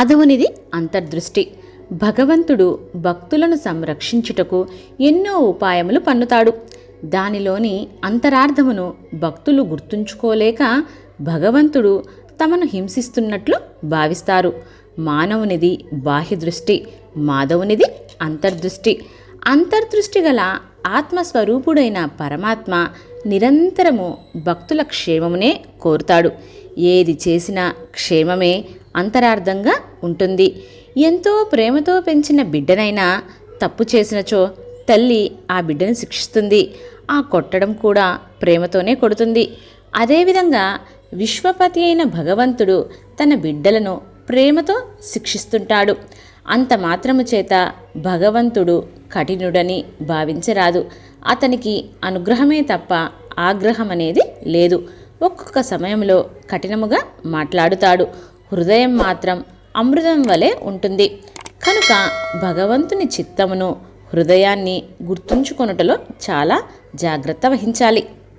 మాధవునిది అంతర్దృష్టి. భగవంతుడు భక్తులను సంరక్షించుటకు ఎన్నో ఉపాయములు పన్నుతాడు. దానిలోని అంతరార్థమును భక్తులు గుర్తుంచుకోలేక భగవంతుడు తమను హింసిస్తున్నట్లు భావిస్తారు. మానవునిది బాహ్యదృష్టి, మాధవునిది అంతర్దృష్టి. అంతర్దృష్టి గల ఆత్మస్వరూపుడైన పరమాత్మ నిరంతరము భక్తుల క్షేమమునే కోరుతాడు. ఏది చేసినా క్షేమమే అంతరార్థంగా ఉంటుంది. ఎంతో ప్రేమతో పెంచిన బిడ్డనైనా తప్పు చేసినచో తల్లి ఆ బిడ్డను శిక్షిస్తుంది. ఆ కొట్టడం కూడా ప్రేమతోనే కొడుతుంది. అదేవిధంగా విశ్వపతి అయిన భగవంతుడు తన బిడ్డలను ప్రేమతో శిక్షిస్తుంటాడు. అంత మాత్రము చేత భగవంతుడు కఠినుడని భావించరాదు. అతనికి అనుగ్రహమే తప్ప ఆగ్రహం అనేది లేదు. ఒక్కొక్క సమయంలో కఠినముగా మాట్లాడుతాడు. హృదయం మాత్రం అమృతం వలె ఉంటుంది. కనుక భగవంతుని చిత్తమును, హృదయాన్ని గుర్తుంచుకొనుటలో చాలా జాగ్రత్త వహించాలి.